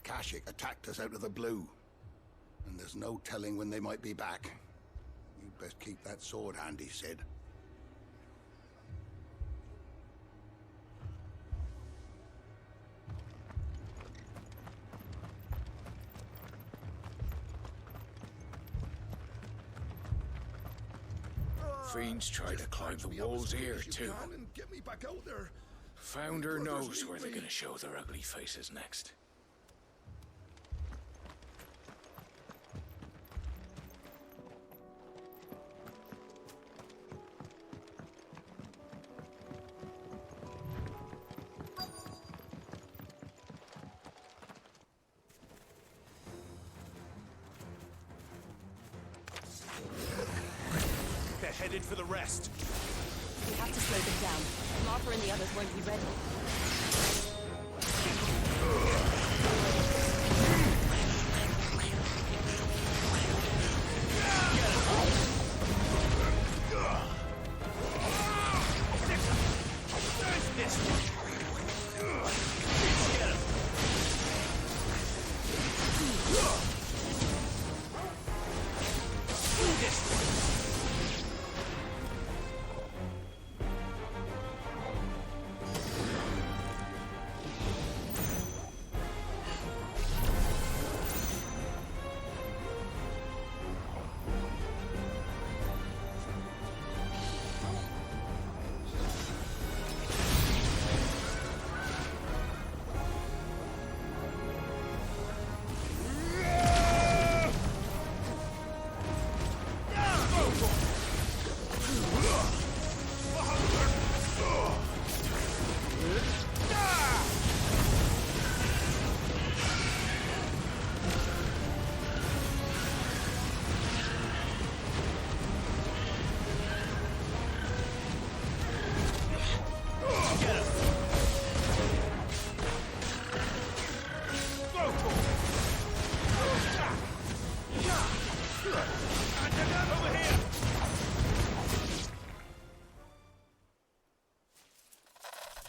Akashic attacked us out of the blue. And there's no telling when they might be back. You'd best keep that sword handy, Cid. Fiends try to climb the walls here, too. Get me back out there. Founder knows where they're gonna show their ugly faces next. They're headed for the rest. We have to slow them down. Martha and the others won't be ready.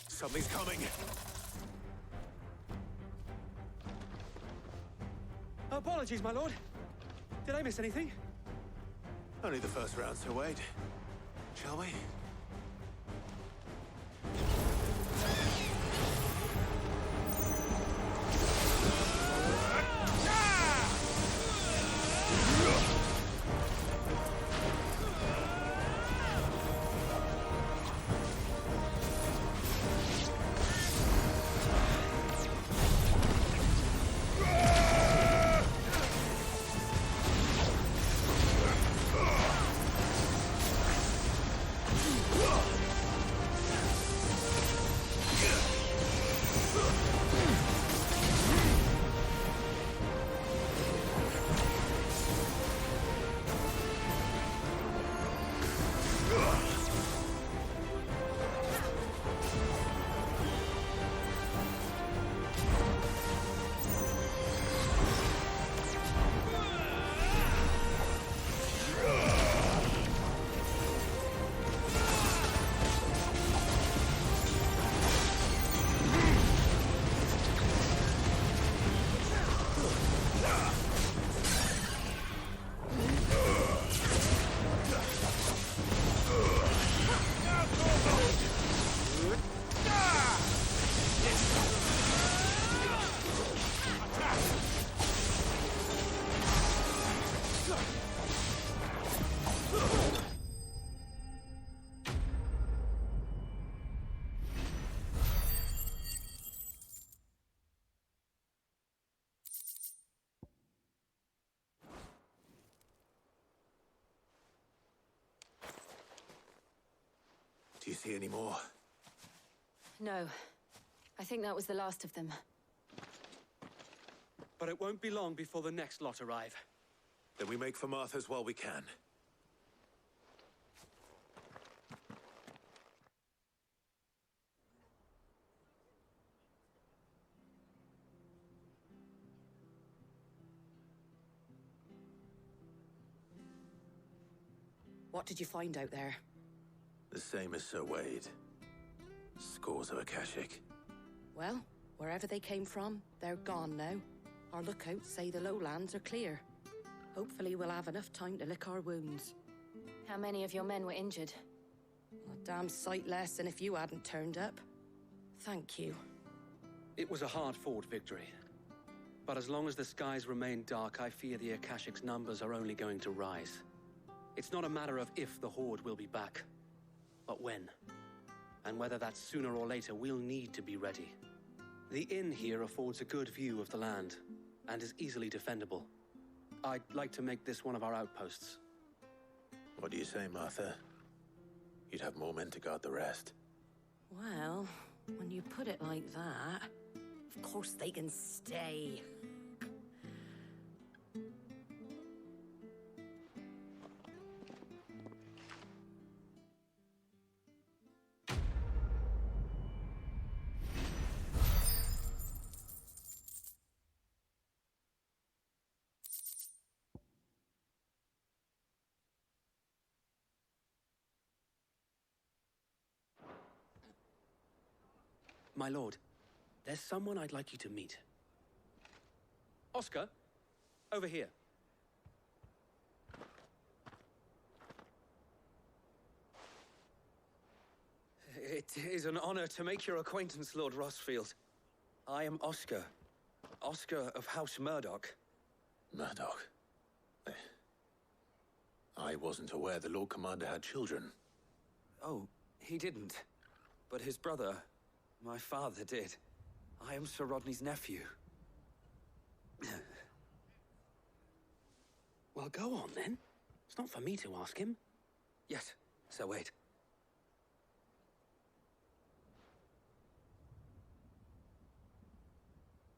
Something's coming. Apologies, my lord. Did I miss anything? Only the first round, so wait. Shall we? Do you see any more? No. I think that was the last of them. But it won't be long before the next lot arrive. Then we make for Martha's while we can. What did you find out there? The same as Sir Wade. Scores of Akashic. Well, wherever they came from, they're gone now. Our lookouts say the lowlands are clear. Hopefully we'll have enough time to lick our wounds. How many of your men were injured? A damn sight less than if you hadn't turned up. Thank you. It was a hard-fought victory. But as long as the skies remain dark, I fear the Akashic's numbers are only going to rise. It's not a matter of if the Horde will be back, but when. And whether that's sooner or later, we'll need to be ready. The inn here affords a good view of the land, and is easily defendable. I'd like to make this one of our outposts. What do you say, Martha? You'd have more men to guard the rest. Well, when you put it like that, of course they can stay. My lord, there's someone I'd like you to meet. Oscar, over here. It is an honor to make your acquaintance, Lord Rosfield. I am Oscar. Oscar of House Murdoch. Murdoch? I wasn't aware the Lord Commander had children. Oh, he didn't. But his brother, my father, did. I am Sir Rodney's nephew. Well, go on then. It's not for me to ask him. Yes, Sir Wade.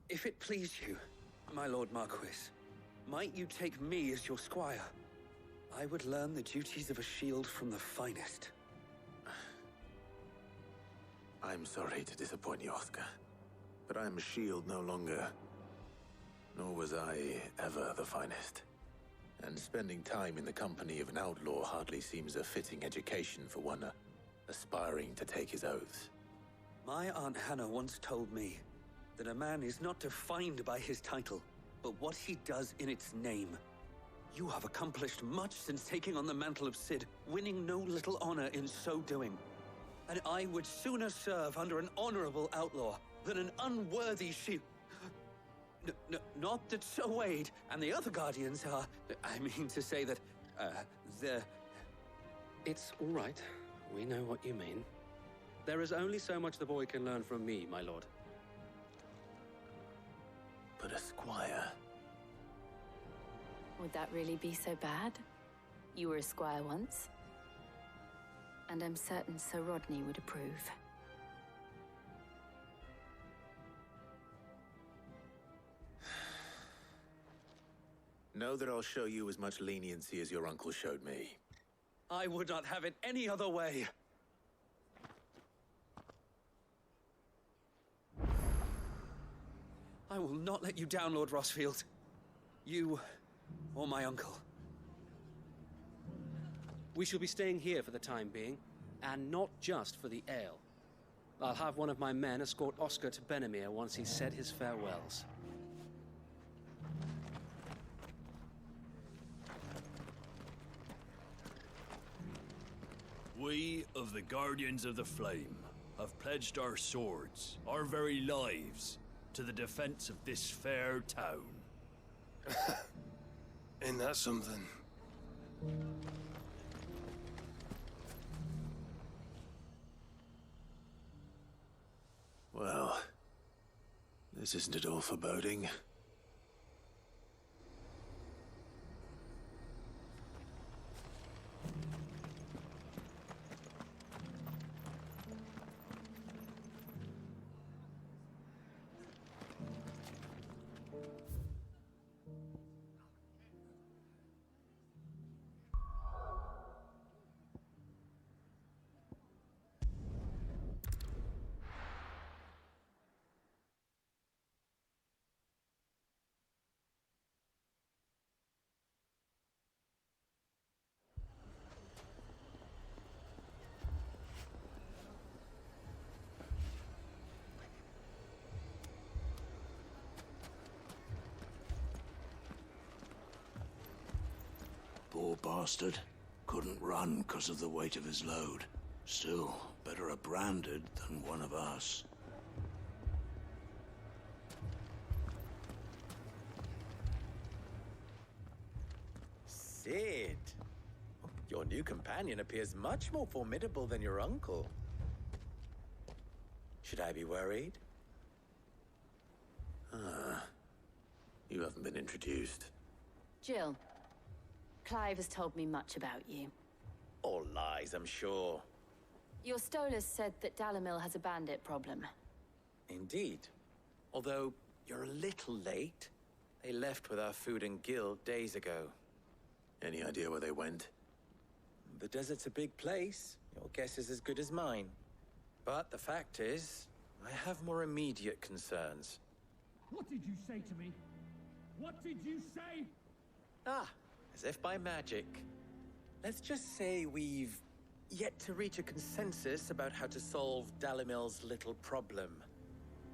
If it please you, my Lord Marquis, might you take me as your squire? I would learn the duties of a shield from the finest. I'm sorry to disappoint you, Oscar, but I am a shield no longer. Nor was I ever the finest. And spending time in the company of an outlaw hardly seems a fitting education for one aspiring to take his oaths. My Aunt Hannah once told me that a man is not defined by his title, but what he does in its name. You have accomplished much since taking on the mantle of Cid, winning no little honor in so doing. And I would sooner serve under an honorable outlaw than an unworthy shield. Not that Sir Wade and the other Guardians are... I mean to say that, they're... It's all right. We know what you mean. There is only so much the boy can learn from me, my lord. But a squire... Would that really be so bad? You were a squire once. And I'm certain Sir Rodney would approve. Know that I'll show you as much leniency as your uncle showed me. I would not have it any other way. I will not let you down, Lord Rosfield. You or my uncle. We shall be staying here for the time being, and not just for the ale. I'll have one of my men escort Oscar to Benamir once he's said his farewells. We of the Guardians of the Flame have pledged our swords, our very lives, to the defense of this fair town. Ain't that something? Well, this isn't at all foreboding. poor bastard. Couldn't run because of the weight of his load. Still, better a branded than one of us. Cid! Your new companion appears much more formidable than your uncle. Should I be worried? You haven't been introduced. Jill, Clive has told me much about you. All lies, I'm sure. Your Stolas said that Dalimil has a bandit problem. Indeed. Although, you're a little late. They left with our food and guild days ago. Any idea where they went? The desert's a big place. Your guess is as good as mine. But the fact is, I have more immediate concerns. What did you say to me? What did you say? Ah, as if by magic. Let's just say we've yet to reach a consensus about how to solve Dalimil's little problem.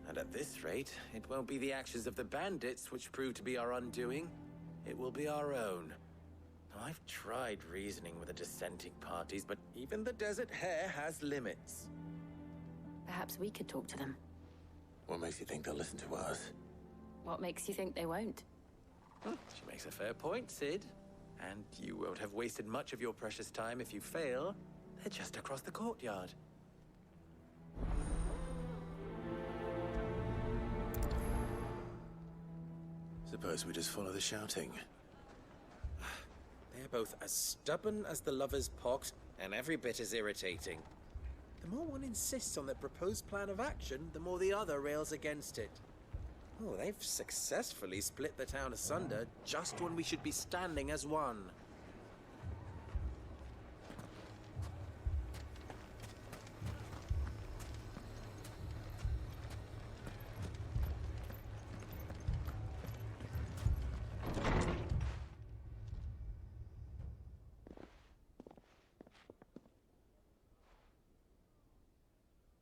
And at this rate, it won't be the actions of the bandits which prove to be our undoing. It will be our own. Now, I've tried reasoning with the dissenting parties, but even the Desert Hare has limits. Perhaps we could talk to them. What makes you think they'll listen to us? What makes you think they won't? She makes a fair point, Cid. And you won't have wasted much of your precious time if you fail. They're just across the courtyard. Suppose we just follow the shouting. They're both as stubborn as the lover's pox, and every bit as irritating. The more one insists on their proposed plan of action, the more the other rails against it. Oh, they've successfully split the town asunder just when we should be standing as one.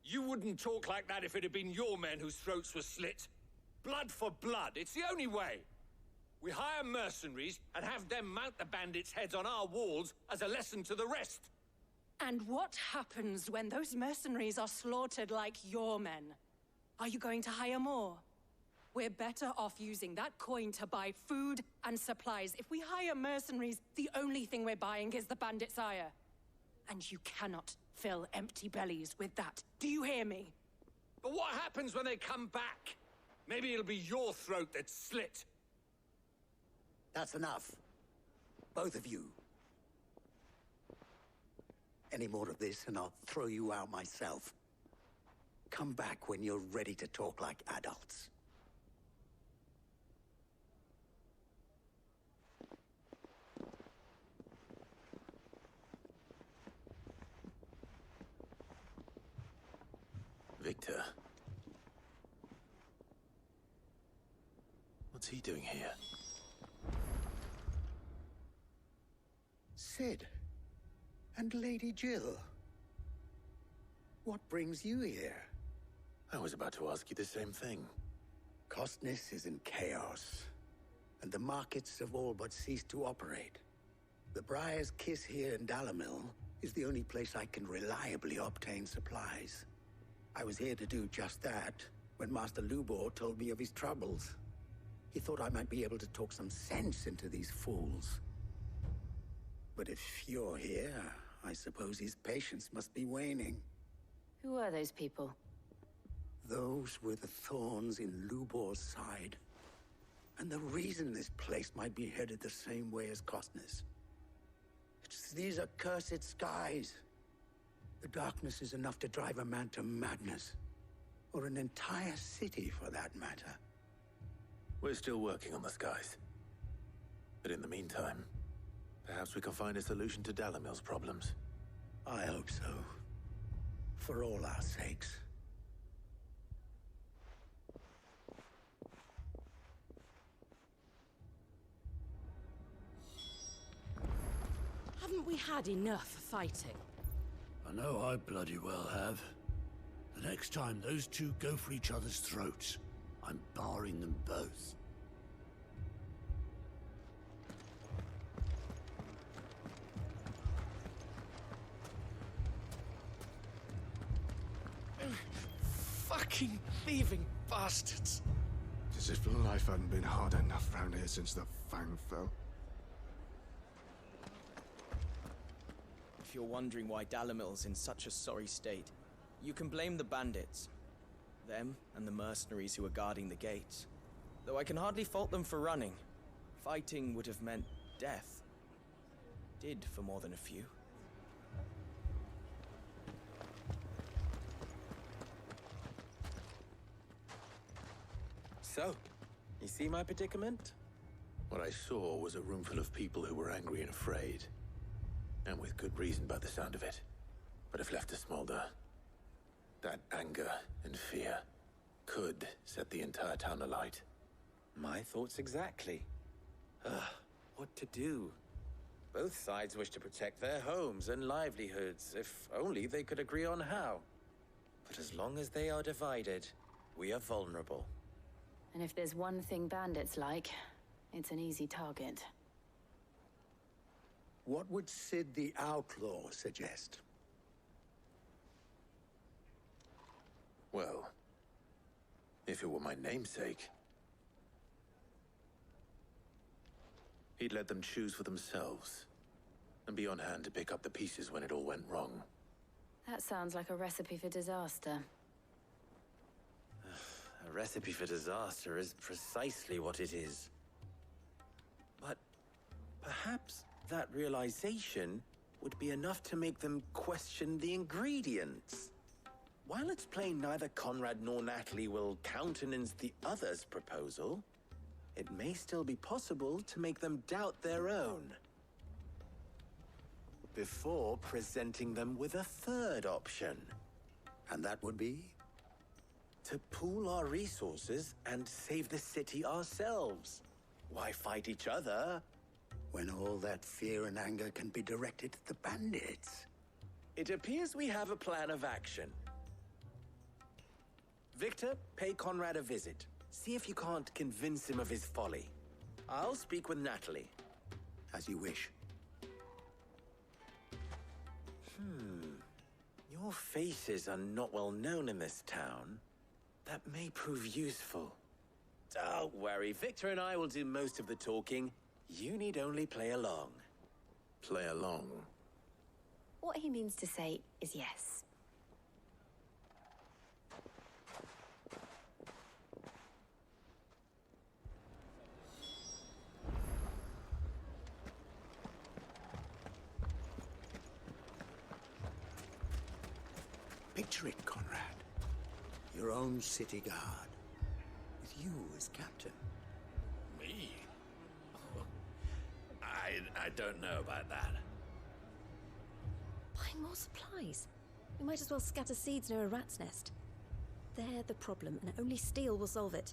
You wouldn't talk like that if it had been your men whose throats were slit. Blood for blood, it's the only way. We hire mercenaries and have them mount the bandits' heads on our walls as a lesson to the rest. And what happens when those mercenaries are slaughtered like your men? Are you going to hire more? We're better off using that coin to buy food and supplies. If we hire mercenaries, the only thing we're buying is the bandits' ire. And you cannot fill empty bellies with that. Do you hear me? But what happens when they come back? Maybe it'll be your throat that's slit. That's enough. Both of you. Any more of this and I'll throw you out myself. Come back when you're ready to talk like adults. Victor. What's he doing here? Cid. And Lady Jill. What brings you here? I was about to ask you the same thing. Costness is in chaos, and the markets have all but ceased to operate. The Briar's Kiss here in Dalimil is the only place I can reliably obtain supplies. I was here to do just that when Master Lubor told me of his troubles. He thought I might be able to talk some sense into these fools. But if you're here, I suppose his patience must be waning. Who are those people? Those were the thorns in Lubor's side. And the reason this place might be headed the same way as Costness. It's these accursed skies. The darkness is enough to drive a man to madness. Or an entire city, for that matter. We're still working on the skies. But in the meantime, perhaps we can find a solution to Dalimil's problems. I hope so. For all our sakes. Haven't we had enough fighting? I know I bloody well have. The next time those two go for each other's throats, I'm barring them both. fucking thieving bastards. As if life hadn't been hard enough round here since the Fang fell. If you're wondering why Dalimil's in such a sorry state, you can blame the bandits. Them and the mercenaries who are guarding the gates. Though I can hardly fault them for running. Fighting would have meant death. Did for more than a few. So, you see my predicament? What I saw was a room full of people who were angry and afraid. And with good reason by the sound of it. But if left to smolder, that anger and fear could set the entire town alight. My thoughts exactly. What to do? Both sides wish to protect their homes and livelihoods, if only they could agree on how. But as long as they are divided, we are vulnerable. And if there's one thing bandits like, it's an easy target. What would Sid the Outlaw suggest? Well, if it were my namesake, he'd let them choose for themselves, and be on hand to pick up the pieces when it all went wrong. That sounds like a recipe for disaster. A recipe for disaster is precisely what it is. But perhaps that realization would be enough to make them question the ingredients. While it's plain neither Conrad nor Natalie will countenance the other's proposal, it may still be possible to make them doubt their own. Before presenting them with a third option. And that would be? To pool our resources and save the city ourselves. Why fight each other? When all that fear and anger can be directed at the bandits. It appears we have a plan of action. Victor, pay Conrad a visit. See if you can't convince him of his folly. I'll speak with Natalie. As you wish. Your faces are not well known in this town. That may prove useful. Don't worry, Victor and I will do most of the talking. You need only play along. Play along? What he means to say is yes. Picture it, Conrad. Your own city guard. With you as captain. Me? I don't know about that. Buy more supplies. We might as well scatter seeds near a rat's nest. They're the problem, and only steel will solve it.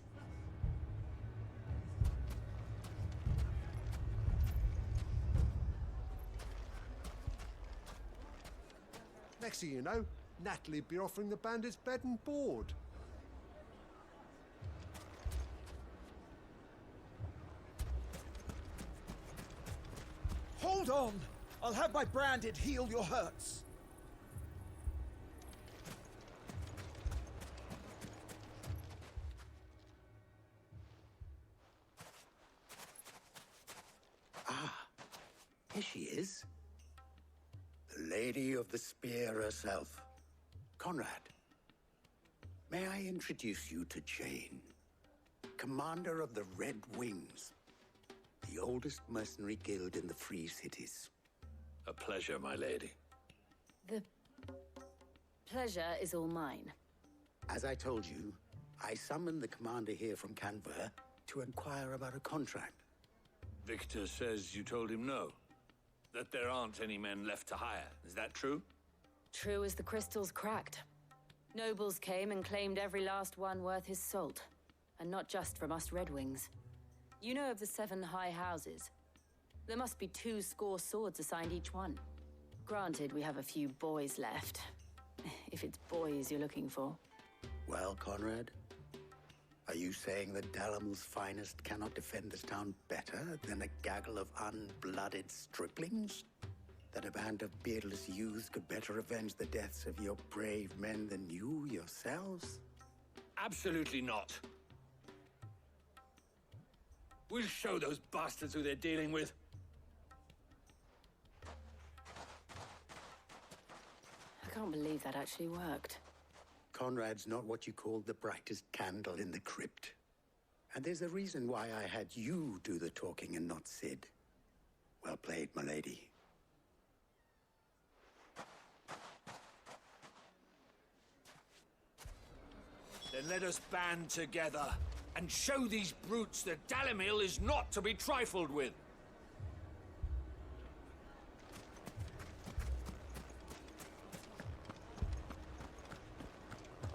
Next thing you know, Natalie'd be offering the bandits bed and board. Hold on! I'll have my branded heal your hurts. Here she is. The Lady of the Spear herself. Conrad, may I introduce you to Jane, commander of the Red Wings, the oldest mercenary guild in the Free Cities. A pleasure, my lady. The pleasure is all mine. As I told you, I summoned the commander here from Canver to inquire about a contract. Victor says you told him no. That there aren't any men left to hire. Is that true? True as the crystals cracked. Nobles came and claimed every last one worth his salt. And not just from us Red Wings. You know of the 7 high houses. There must be 200 swords assigned each one. Granted, we have a few boys left. If it's boys you're looking for. Well, Conrad, are you saying that Dalimil's finest cannot defend this town better than a gaggle of unblooded striplings? That a band of beardless youths could better avenge the deaths of your brave men than you yourselves? Absolutely not. We'll show those bastards who they're dealing with. I can't believe that actually worked. Conrad's not what you call the brightest candle in the crypt. And there's a reason why I had you do the talking and not Sid. Well played, milady. Then let us band together and show these brutes that Dalimil is not to be trifled with.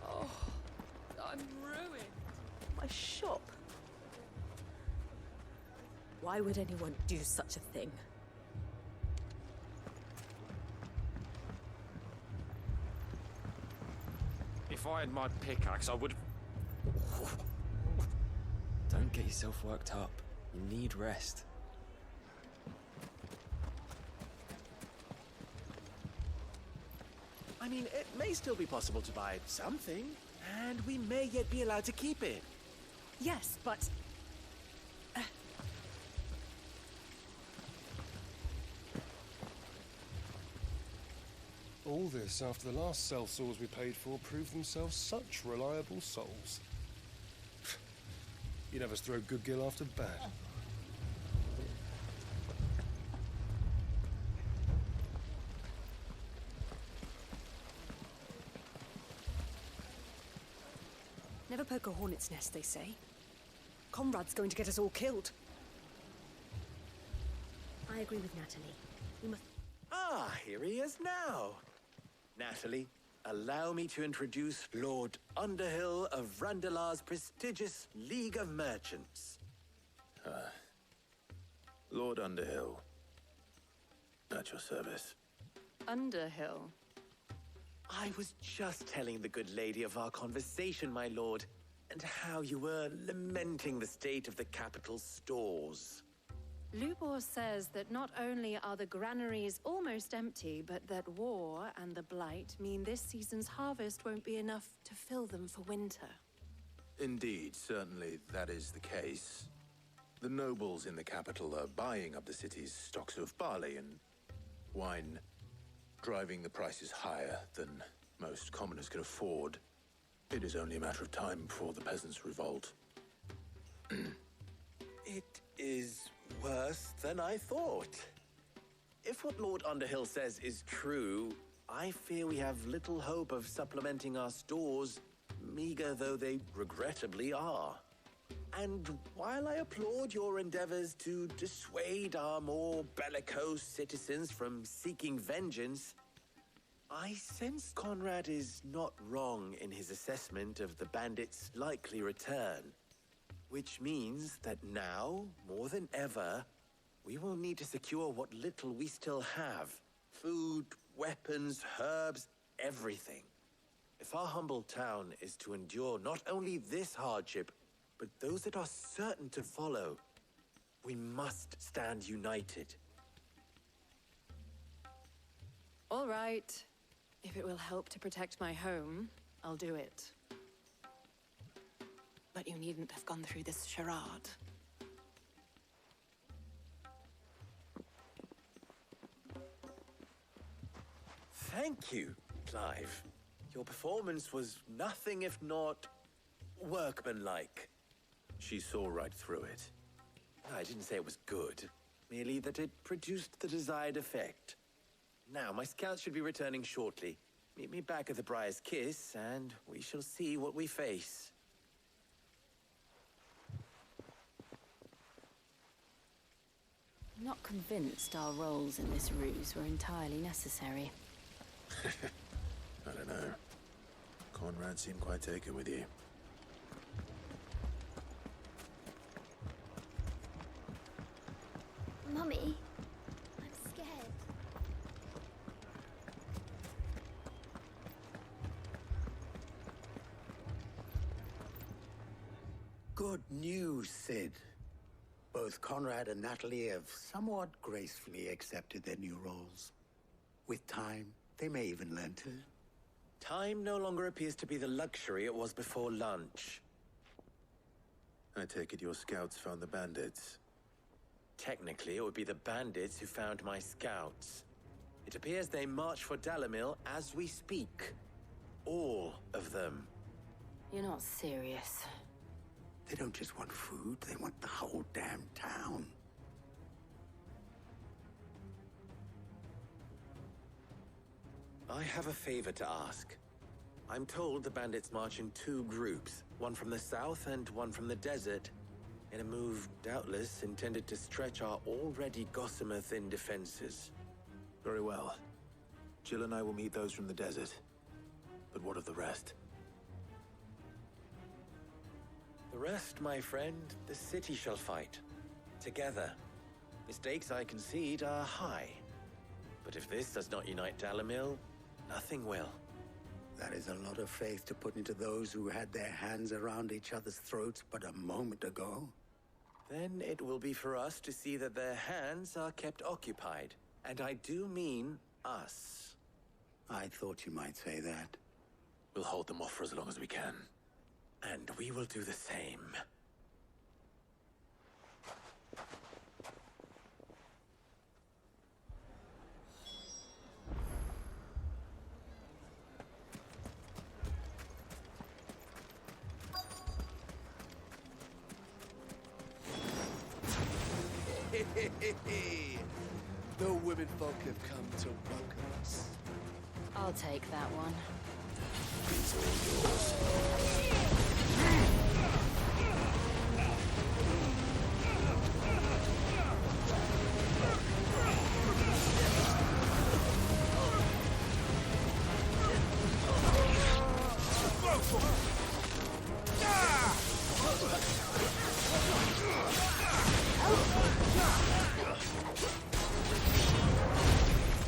Oh, I'm ruined. My shop. Why would anyone do such a thing? If I had my pickaxe, I would... Don't get yourself worked up. You need rest. I mean, it may still be possible to buy something, and we may yet be allowed to keep it. Yes, but... All this after the last sellswords we paid for proved themselves such reliable souls. You'd have us throw good gill after bad. Never poke a hornet's nest, they say. Conrad's going to get us all killed. I agree with Natalie. We must... Ah, here he is now. Natalie, allow me to introduce Lord Underhill of Randalar's prestigious League of Merchants. Lord Underhill. At your service. Underhill? I was just telling the good lady of our conversation, my lord, and how you were lamenting the state of the capital's stores. Lubor says that not only are the granaries almost empty, but that war and the Blight mean this season's harvest won't be enough to fill them for winter. Indeed, certainly that is the case. The nobles in the capital are buying up the city's stocks of barley and wine, driving the prices higher than most commoners can afford. It is only a matter of time before the peasants revolt. It is worse than I thought. If what Lord Underhill says is true, I fear we have little hope of supplementing our stores, meager though they regrettably are. And while I applaud your endeavors to dissuade our more bellicose citizens from seeking vengeance, I sense Conrad is not wrong in his assessment of the bandits' likely return. Which means that now, more than ever, we will need to secure what little we still have. Food, weapons, herbs, everything. If our humble town is to endure not only this hardship, but those that are certain to follow, we must stand united. All right. If it will help to protect my home, I'll do it. But you needn't have gone through this charade. Thank you, Clive. Your performance was nothing if not workmanlike. She saw right through it. I didn't say it was good, merely that it produced the desired effect. Now, my scouts should be returning shortly. Meet me back at the Briar's Kiss, and we shall see what we face. I'm not convinced our roles in this ruse were entirely necessary. I don't know. Conrad seemed quite taken with you. Mummy, I'm scared. Good news, Sid. Both Conrad and Natalie have somewhat gracefully accepted their new roles. With time, they may even learn to Time no longer appears to be the luxury it was before lunch. I take it your scouts found the bandits. Technically, it would be the bandits who found my scouts. It appears they march for Dalimil as we speak. All of them. You're not serious. They don't just want food, they want the whole damn town. I have a favor to ask. I'm told the bandits march in two groups, one from the south and one from the desert, in a move doubtless intended to stretch our already gossamer-thin defenses. Very well. Jill and I will meet those from the desert. But what of the rest? The rest, my friend, the city shall fight. Together. The stakes, I concede, are high. But if this does not unite Dalimil, nothing will. That is a lot of faith to put into those who had their hands around each other's throats but a moment ago. Then it will be for us to see that their hands are kept occupied. And I do mean us. I thought you might say that. We'll hold them off for as long as we can. And we will do the same. The women folk have come to welcome us. I'll take that one. It's all yours.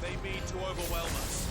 They mean to overwhelm us.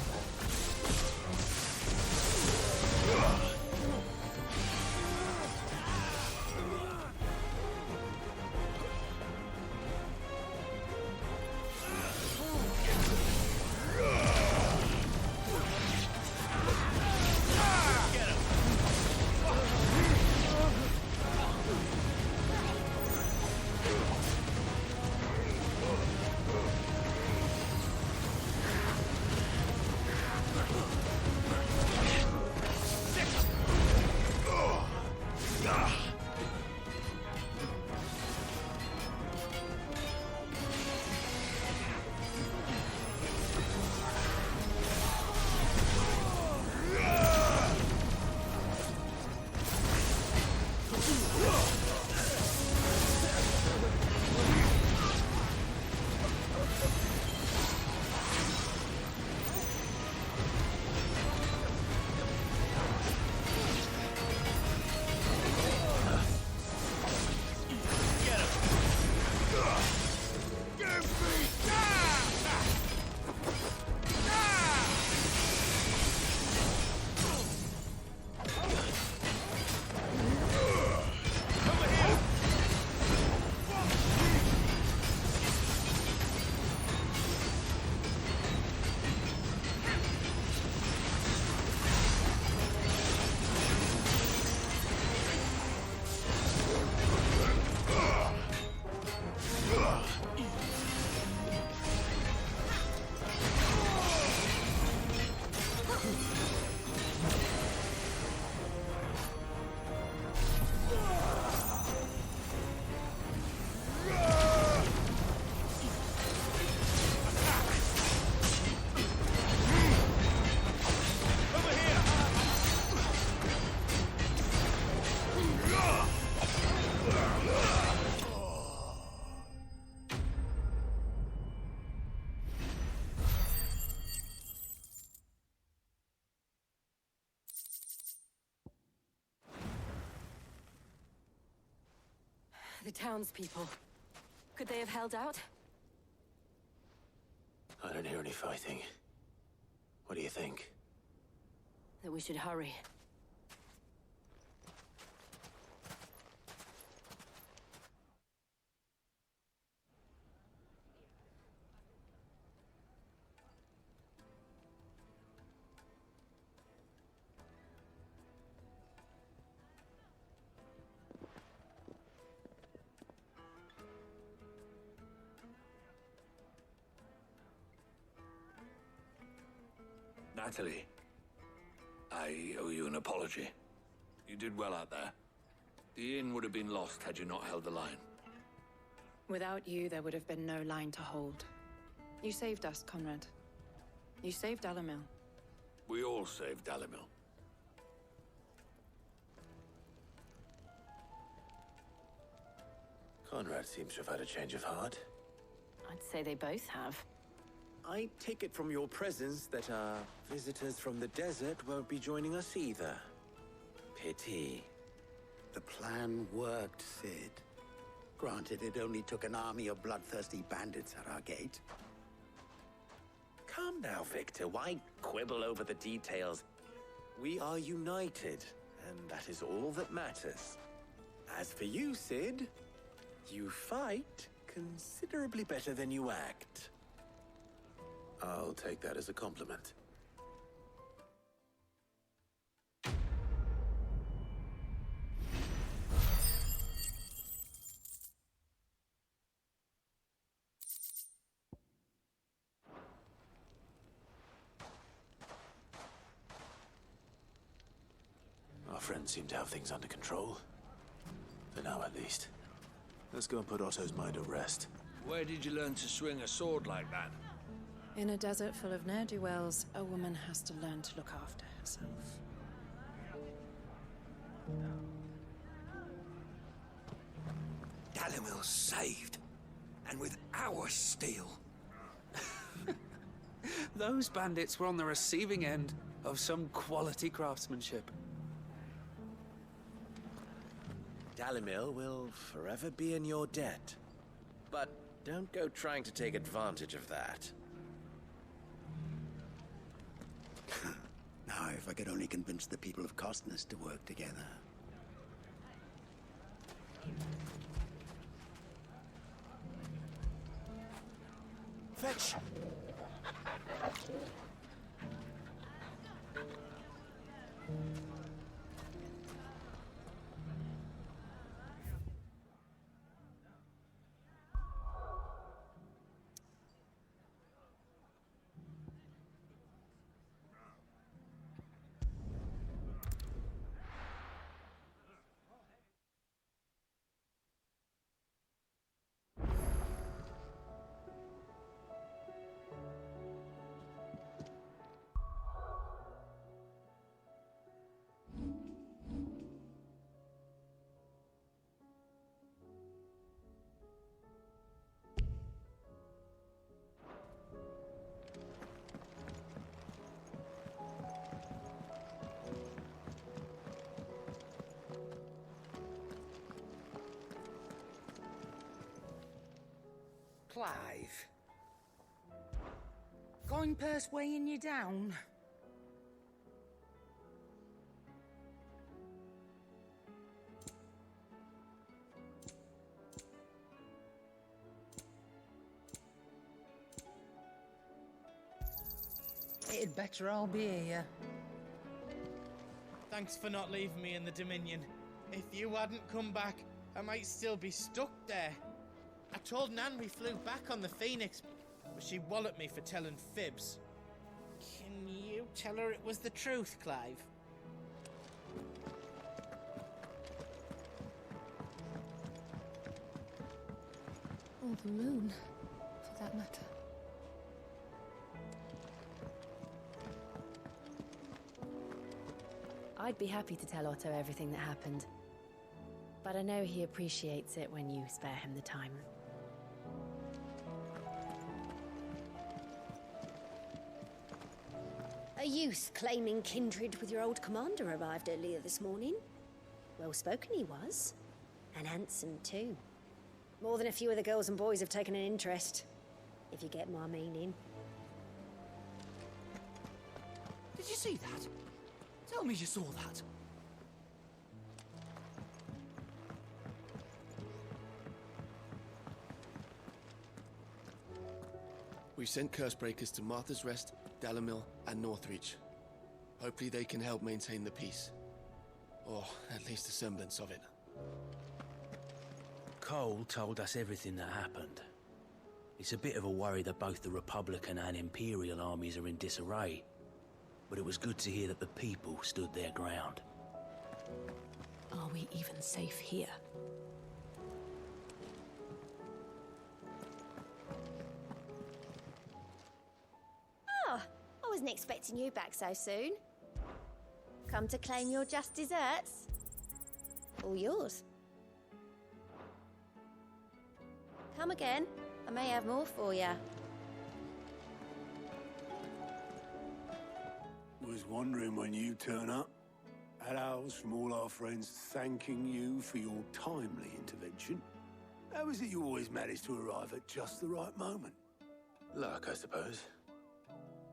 The townspeople. Could they have held out? I don't hear any fighting. What do you think? That we should hurry. Natalie, I owe you an apology. You did well out there. The inn would have been lost had you not held the line. Without you, there would have been no line to hold. You saved us, Conrad. You saved Dalimil. We all saved Dalimil. Conrad seems to have had a change of heart. I'd say they both have. I take it from your presence that our visitors from the desert won't be joining us either. Pity. The plan worked, Sid. Granted, it only took an army of bloodthirsty bandits at our gate. Calm now, Victor. Why quibble over the details? We are united, and that is all that matters. As for you, Sid, you fight considerably better than you act. I'll take that as a compliment. Our friends seem to have things under control. For now, at least. Let's go and put Otto's mind at rest. Where did you learn to swing a sword like that? In a desert full of ne'er-do-wells, a woman has to learn to look after herself. Dalimil's saved. And with our steel. Those bandits were on the receiving end of some quality craftsmanship. Dalimil will forever be in your debt. But don't go trying to take advantage of that. Now, if I could only convince the people of Costness to work together. Fetch! Clive. Coin purse weighing you down? It'd better all be here. Thanks for not leaving me in the Dominion. If you hadn't come back, I might still be stuck there. I told Nan we flew back on the Phoenix, but she walloped me for telling fibs. Can you tell her it was the truth, Clive? Or the moon, for that matter. I'd be happy to tell Otto everything that happened. But I know he appreciates it when you spare him the time. A youth claiming kindred with your old commander arrived earlier this morning. Well spoken he was. And handsome too. More than a few of the girls and boys have taken an interest. If you get my meaning. Did you see that? Tell me you saw that. We sent Cursebreakers to Martha's Rest, Dalimil, and Northreach. Hopefully they can help maintain the peace. Or at least a semblance of it. Cole told us everything that happened. It's a bit of a worry that both the Republican and Imperial armies are in disarray. but it was good to hear that the people stood their ground. Are we even safe here? Oh, I wasn't expecting you back so soon. Come to claim your just desserts? All yours. Come again. I may have more for you. Was wondering when you turn up. Had owls from all our friends thanking you for your timely intervention. How is it you always manage to arrive at just the right moment? Luck, I suppose.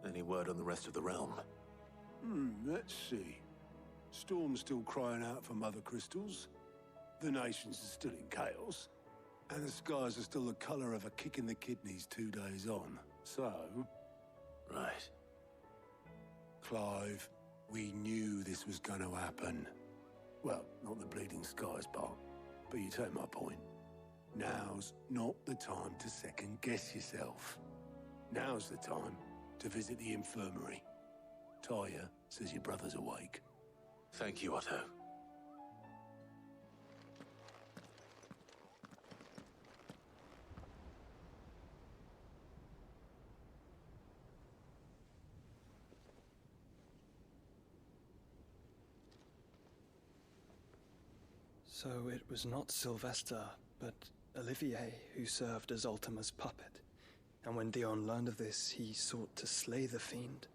Any word on the rest of the realm? Let's see. Storm's still crying out for Mother Crystals. The nations are still in chaos. And the skies are still the colour of a kick in the kidneys 2 days on. So... Right. Clive, we knew this was going to happen. Well, not the bleeding skies part, but you take my point. Now's not the time to second-guess yourself. Now's the time to visit the infirmary. Talia says your brother's awake. Thank you, Otto. So it was not Sylvester, but Olivier who served as Ultima's puppet. And when Dion learned of this, he sought to slay the fiend.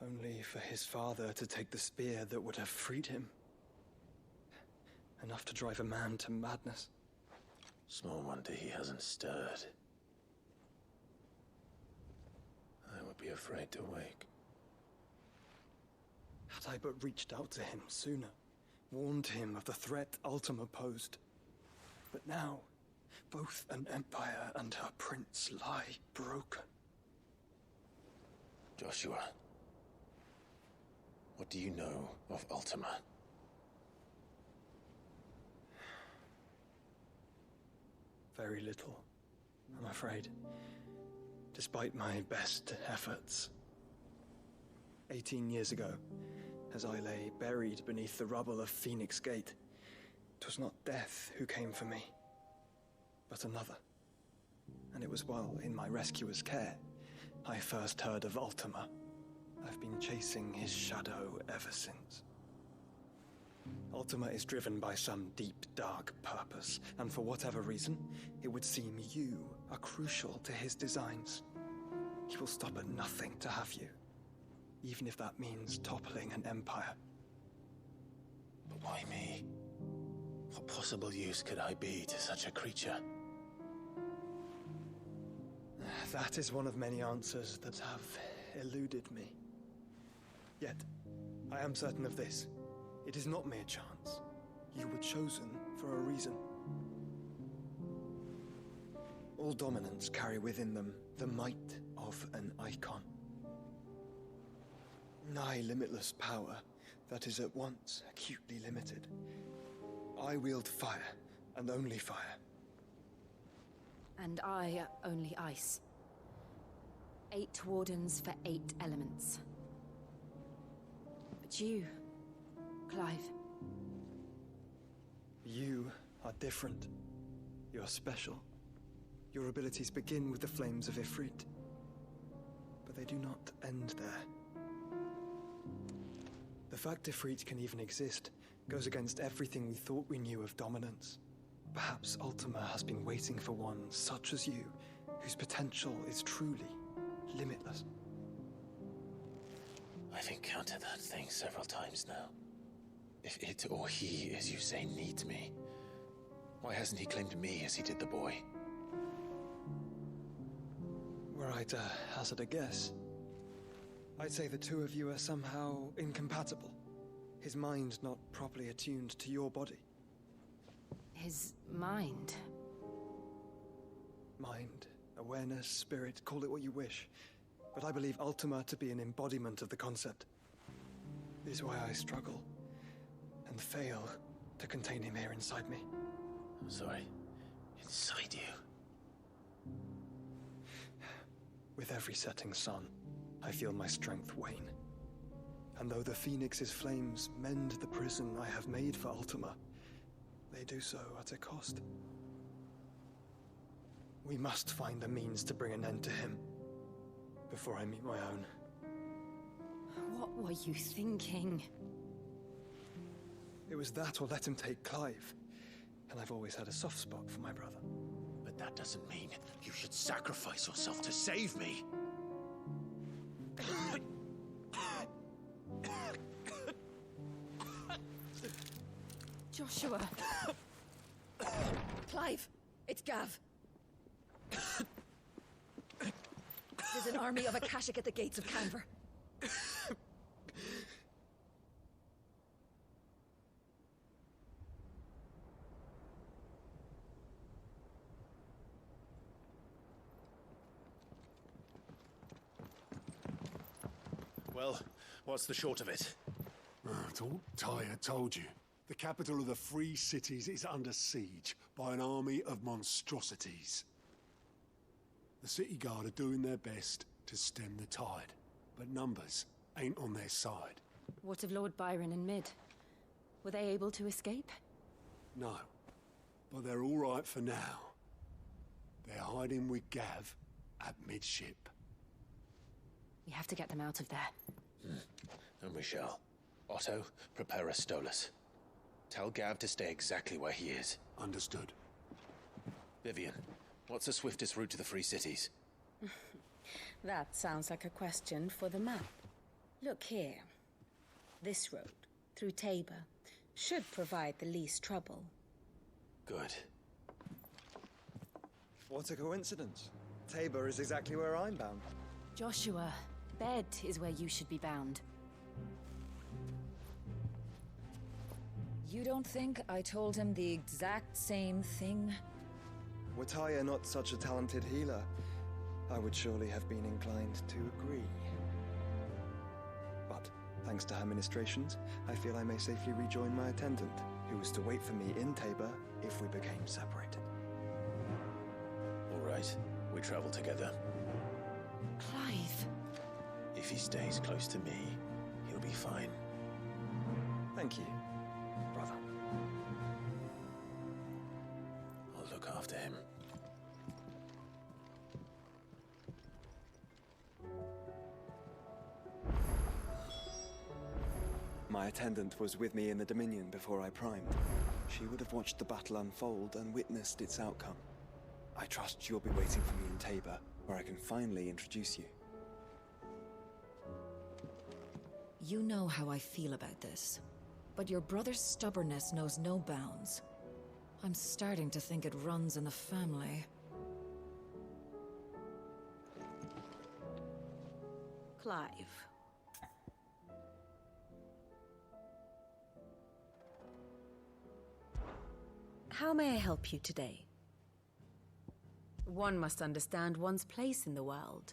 Only for his father to take the spear that would have freed him. Enough to drive a man to madness. Small wonder he hasn't stirred. I would be afraid to wake. Had I but reached out to him sooner, warned him of the threat Ultima posed. But now, both an empire and her prince lie broken. Joshua, what do you know of Ultima? Very little, I'm afraid. Despite my best efforts. 18 years ago, as I lay buried beneath the rubble of Phoenix Gate, 'twas not death who came for me, but another. And it was while in my rescuer's care, I first heard of Ultima. I've been chasing his shadow ever since. Ultima is driven by some deep, dark purpose, and for whatever reason, it would seem you are crucial to his designs. He will stop at nothing to have you, even if that means toppling an empire. But why me? What possible use could I be to such a creature? That is one of many answers that have eluded me. Yet, I am certain of this. It is not mere chance. You were chosen for a reason. All dominants carry within them the might of an icon. Nigh limitless power that is at once acutely limited. I wield fire, and only fire. And I only ice. 8 wardens for 8 elements. But you, Clive. You are different. You're special. Your abilities begin with the flames of Ifrit. But they do not end there. The fact Ifrit can even exist goes against everything we thought we knew of dominance. Perhaps Ultima has been waiting for one such as you, whose potential is truly limitless. I've encountered that thing several times now. If it or he, as you say, needs me, why hasn't he claimed me as he did the boy? Were I to hazard a guess, I'd say the two of you are somehow incompatible. His mind not properly attuned to your body. His mind? Mind, awareness, spirit, call it what you wish. But I believe Ultima to be an embodiment of the concept. This is why I struggle and fail to contain him here inside me. I'm sorry. Inside you? With every setting sun, I feel my strength wane. And though the Phoenix's flames mend the prison I have made for Ultima, they do so at a cost. We must find a means to bring an end to him before I meet my own. What were you thinking? It was that or let him take Clive. And I've always had a soft spot for my brother. But that doesn't mean you should sacrifice yourself to save me. Joshua! Clive, it's Gav. There's an army of Akashic at the gates of Canver. Well, what's the short of it? Thought Ty had told you. The capital of the Free Cities is under siege by an army of monstrosities. The city guard are doing their best to stem the tide, but numbers ain't on their side. What of Lord Byron and Mid? Were they able to escape? No, but they're all right for now. They're hiding with Gav at midship. We have to get them out of there. And we shall. Otto, prepare a Stolas. Tell Gav to stay exactly where he is. Understood. Vivian, what's the swiftest route to the Free Cities? That sounds like a question for the map. Look here. This road, through Tabor, should provide the least trouble. Good. What a coincidence. Tabor is exactly where I'm bound. Joshua, Bed is where you should be bound. You don't think I told him the exact same thing? Were Tyr not such a talented healer, I would surely have been inclined to agree. But, thanks to her ministrations, I feel I may safely rejoin my attendant, who was to wait for me in Tabor if we became separated. All right, we travel together. Clive. If he stays close to me, he'll be fine. Thank you, brother. I'll look after him. My attendant was with me in the Dominion before I primed. She would have watched the battle unfold and witnessed its outcome. I trust you'll be waiting for me in Tabor, where I can finally introduce you. You know how I feel about this, but your brother's stubbornness knows no bounds. I'm starting to think it runs in the family. Clive. How may I help you today? One must understand one's place in the world.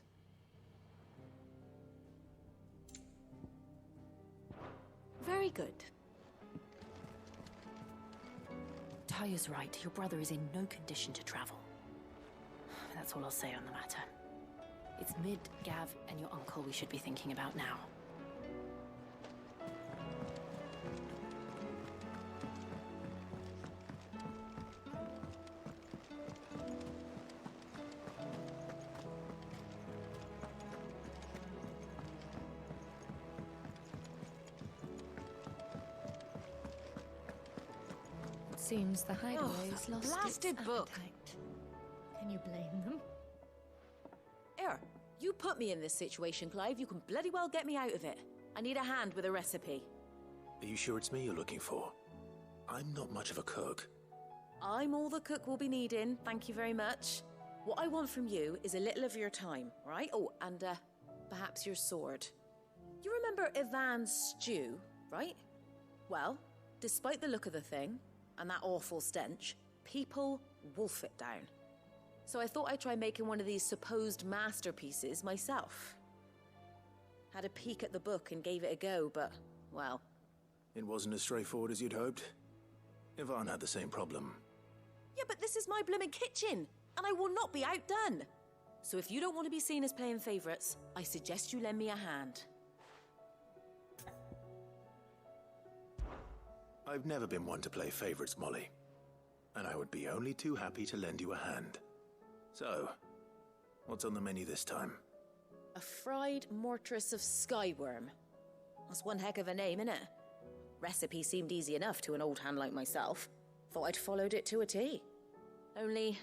Very good. Tyr's right. Your brother is in no condition to travel. That's all I'll say on the matter. It's Mid, Gav, and your uncle we should be thinking about now. Seems the hideaway's lost blasted its book. appetite. Can you blame them? Here, you put me in this situation, Clive. You can bloody well get me out of it. I need a hand with a recipe. Are you sure it's me you're looking for? I'm not much of a cook. I'm all the cook will be needing, thank you very much. What I want from you is a little of your time, right? Oh, and perhaps your sword. You remember Ivan's stew, right? Well, despite the look of the thing, and that awful stench, people wolf it down. So I thought I'd try making one of these supposed masterpieces myself. Had a peek at the book and gave it a go, but, well... It wasn't as straightforward as you'd hoped. Ivan had the same problem. Yeah, but this is my blimmin' kitchen, and I will not be outdone. So if you don't want to be seen as playing favorites, I suggest you lend me a hand. I've never been one to play favorites, Molly. And I would be only too happy to lend you a hand. So, what's on the menu this time? A fried mortress of skyworm. That's one heck of a name, innit? Recipe seemed easy enough to an old hand like myself. Thought I'd followed it to a T. Only,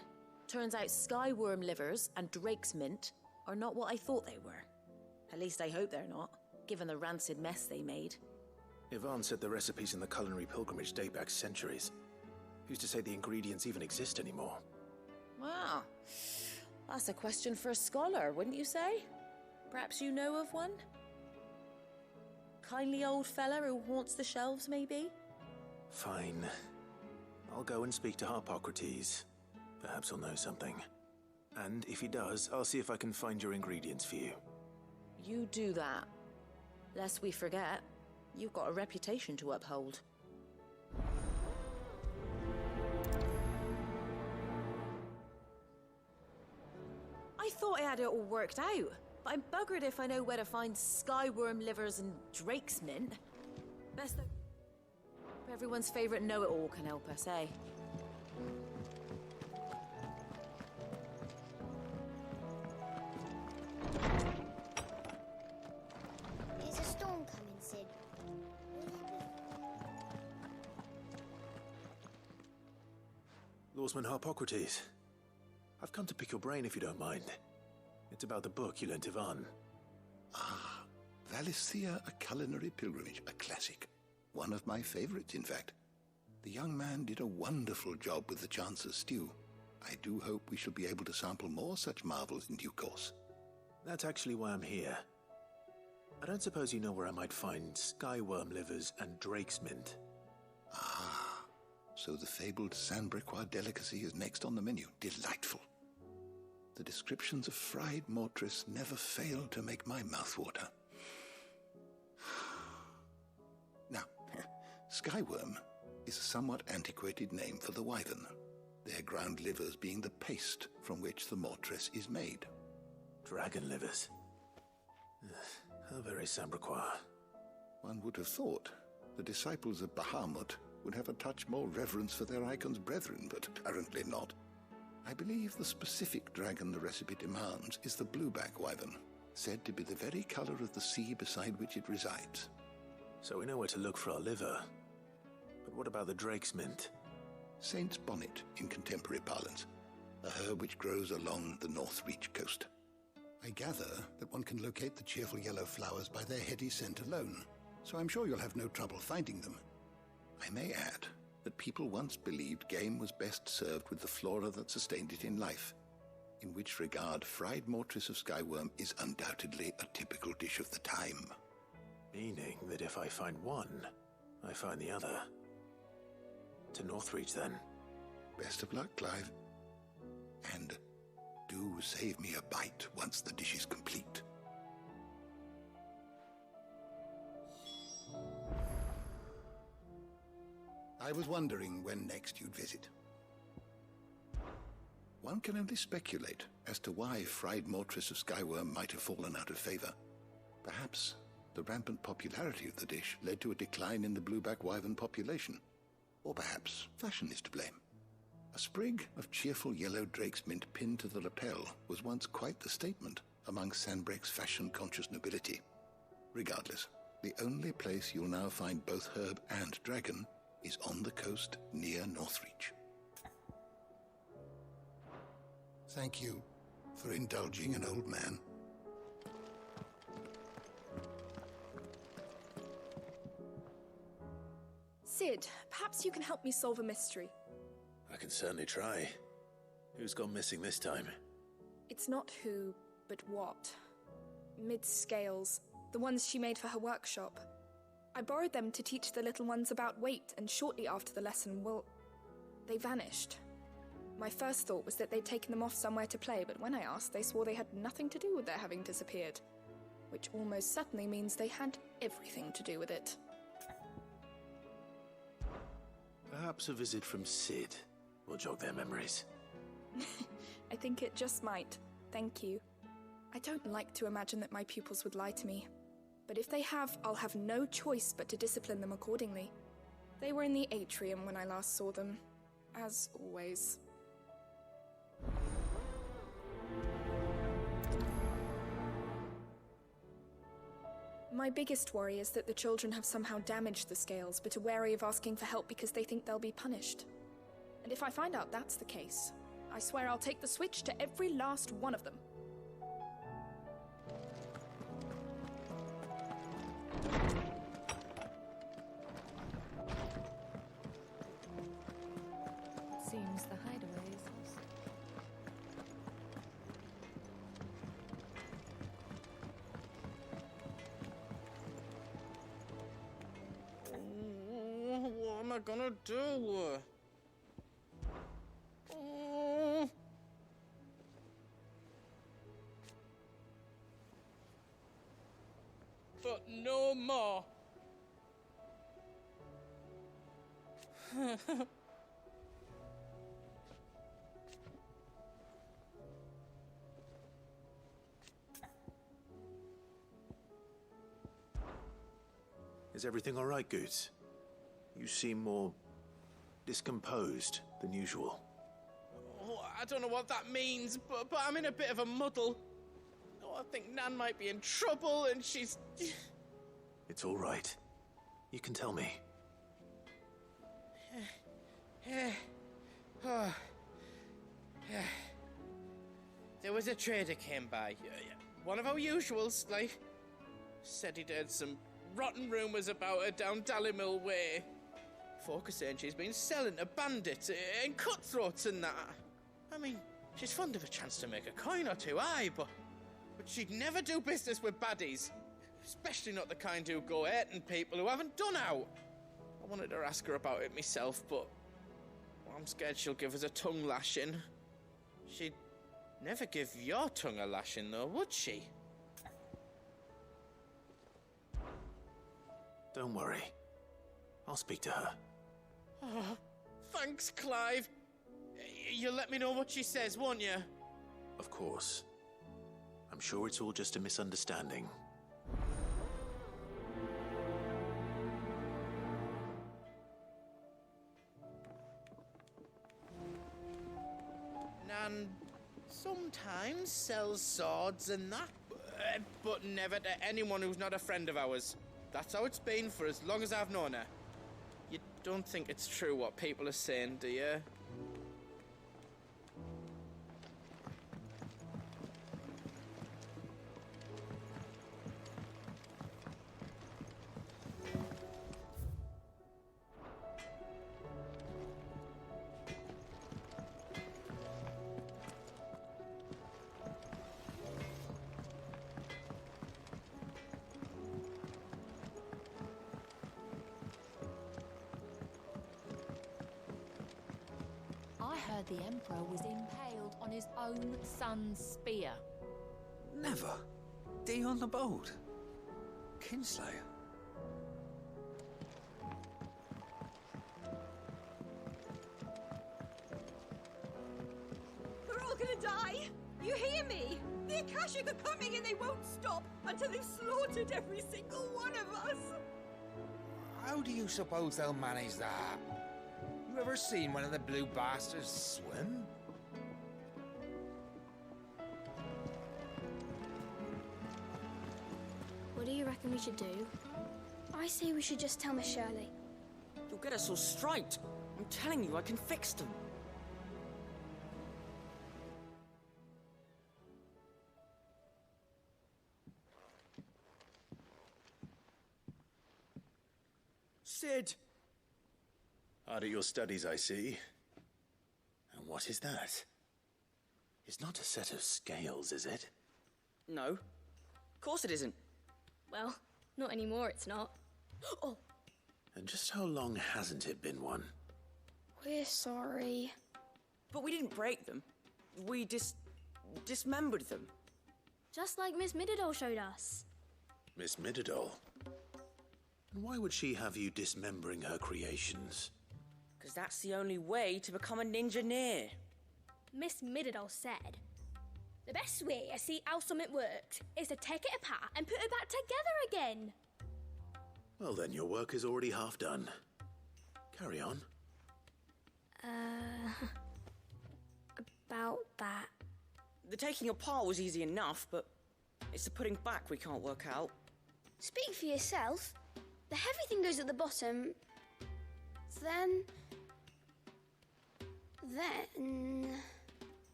turns out skyworm livers and drake's mint are not what I thought they were. At least I hope they're not, given the rancid mess they made. Yvonne said the recipes in the culinary pilgrimage date back centuries. Who's to say the ingredients even exist anymore? Wow. That's a question for a scholar, wouldn't you say? Perhaps you know of one? Kindly old fella who haunts the shelves, maybe? Fine. I'll go and speak to Harpocrates. Perhaps he'll know something. And if he does, I'll see if I can find your ingredients for you. You do that. Lest we forget, you've got a reputation to uphold. I thought I had it all worked out, but I'm buggered if I know where to find skyworm livers and drake's mint. Best though, everyone's favourite know-it-all can help us, eh? There's a storm coming, Sid. Lawsman Harpocrates. I've come to pick your brain if you don't mind. It's about the book you lent Yvonne. Ah, Valisthea, A Culinary Pilgrimage, a classic. One of my favorites, in fact. The young man did a wonderful job with the Chance's stew. I do hope we shall be able to sample more such marvels in due course. That's actually why I'm here. I don't suppose you know where I might find skyworm livers and drake's mint. Ah, so the fabled Sanbrequois delicacy is next on the menu. Delightful. The descriptions of fried mortress never fail to make my mouth water. Now, skyworm is a somewhat antiquated name for the wyvern, their ground livers being the paste from which the mortress is made. Dragon livers. How very Sanbrequois. One would have thought the disciples of Bahamut would have a touch more reverence for their icon's brethren, but apparently not. I believe the specific dragon the recipe demands is the blueback wyvern, said to be the very color of the sea beside which it resides. So we know where to look for our liver. But what about the drake's mint? Saint's bonnet in contemporary parlance, a herb which grows along the North Reach coast. I gather that one can locate the cheerful yellow flowers by their heady scent alone, so I'm sure you'll have no trouble finding them. I may add that people once believed game was best served with the flora that sustained it in life, in which regard fried mortress of skyworm is undoubtedly a typical dish of the time. Meaning that if I find one, I find the other. To Northreach, then. Best of luck, Clive. And do save me a bite once the dish is complete. I was wondering when next you'd visit. One can only speculate as to why fried mortress of skyworm might have fallen out of favor. Perhaps the rampant popularity of the dish led to a decline in the blueback wyvern population. Or perhaps fashion is to blame. A sprig of cheerful yellow drake's mint pinned to the lapel was once quite the statement among Sanbreque's fashion-conscious nobility. Regardless, the only place you'll now find both herb and dragon is on the coast near Northreach. Thank you for indulging an old man. Sid, perhaps you can help me solve a mystery. I can certainly try. Who's gone missing this time? It's not who, but what. Mid's scales, the ones she made for her workshop. I borrowed them to teach the little ones about weight, and shortly after the lesson, well, they vanished. My first thought was that they'd taken them off somewhere to play, but when I asked, they swore they had nothing to do with their having disappeared. Which almost certainly means they had everything to do with it. Perhaps a visit from Sid will jog their memories. I think it just might. Thank you. I don't like to imagine that my pupils would lie to me. But if they have, I'll have no choice but to discipline them accordingly. They were in the atrium when I last saw them, as always. My biggest worry is that the children have somehow damaged the scales, but are wary of asking for help because they think they'll be punished. And if I find out that's the case, I swear I'll take the switch to every last one of them. Seems the hideaway is also... What am I gonna do? Oh. But no more. Is everything all right, Goots? You seem more discomposed than usual. Oh, I don't know what that means, but I'm in a bit of a muddle. Oh, I think Nan might be in trouble, and she's... It's all right. You can tell me. There was a trader came by. One of our usuals, like. Said he'd heard some rotten rumours about her down Dalimil Way. Folk are saying she's been selling to bandits and cutthroats and that. I mean, she's fond of a chance to make a coin or two, aye, but she'd never do business with baddies. Especially not the kind who go hurting people who haven't done out. I wanted to ask her about it myself, but I'm scared she'll give us a tongue lashing. She'd never give your tongue a lashing, though, would she? Don't worry. I'll speak to her. Oh, thanks, Clive. You'll let me know what she says, won't you? Of course. I'm sure it's all just a misunderstanding. Nan sometimes sells swords and that, but never to anyone who's not a friend of ours. That's how it's been for as long as I've known her. You don't think it's true what people are saying, do you? I heard the Emperor was impaled on his own son's spear. Never. Dion the Bold. Kinslayer. We're all gonna die! You hear me? The Akashic are coming and they won't stop until they've slaughtered every single one of us! How do you suppose they'll manage that? You ever seen one of the blue bastards swim? What do you reckon we should do? I say we should just tell Miss Shirley. You'll get us all straight. I'm telling you, I can fix them. Sid! Hard at your studies, I see. And what is that? It's not a set of scales, is it? No. Of course it isn't. Well, not anymore, it's not. Oh, And just how long hasn't it been one? we're sorry. But we didn't break them. We dismembered them. Just like Miss Mididol showed us. Miss Mididol? And why would she have you dismembering her creations? Because that's the only way to become a ninja-neer. Miss Mididol said The best way I see how something works is to take it apart and put it back together again. Well then, your work is already half done. Carry on. About that. The taking apart was easy enough, but it's the putting back we can't work out. Speak for yourself. The heavy thing goes at the bottom. Then...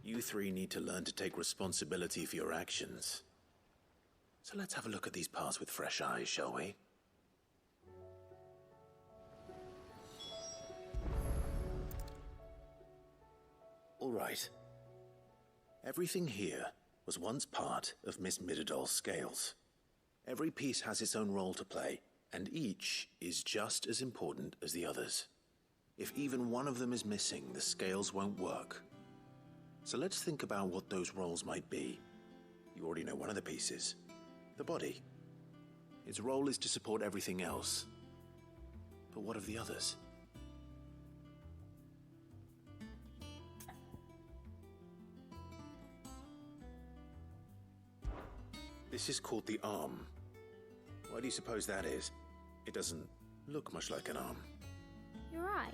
You three need to learn to take responsibility for your actions. So let's have a look at these parts with fresh eyes, shall we? All right. Everything here was once part of Miss Midadol's scales. Every piece has its own role to play, and each is just as important as the others. If even one of them is missing, the scales won't work. So let's think about what those roles might be. You already know one of the pieces. The body. Its role is to support everything else. But what of the others? This is called the arm. Why do you suppose that is? It doesn't look much like an arm. You're right.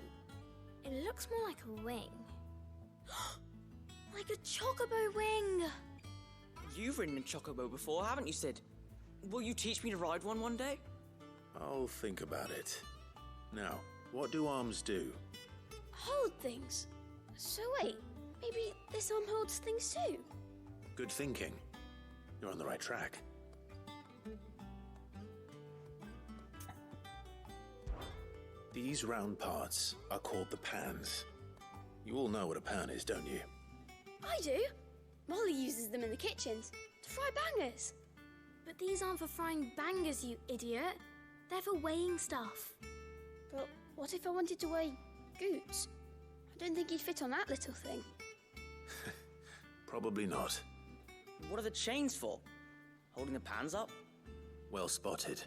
It looks more like a wing. Like a chocobo wing! You've ridden a chocobo before, haven't you, Sid? Will you teach me to ride one day? I'll think about it. Now, what do arms do? Hold things. So wait, maybe this arm holds things too? Good thinking. You're on the right track. These round parts are called the pans. You all know what a pan is, don't you? I do. Molly uses them in the kitchens to fry bangers. But these aren't for frying bangers, you idiot. They're for weighing stuff. But what if I wanted to weigh Goots? I don't think he'd fit on that little thing. Probably not. What are the chains for? Holding the pans up? Well spotted.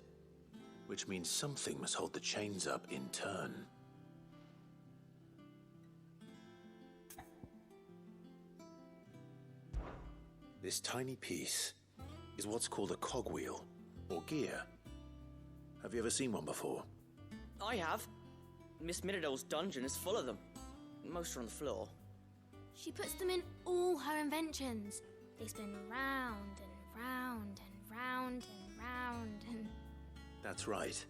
Which means something must hold the chains up in turn. This tiny piece is what's called a cogwheel, or gear. Have you ever seen one before? I have. Miss Midadol's dungeon is full of them. Most are on the floor. She puts them in all her inventions. They spin round and round and round and round and... That's right.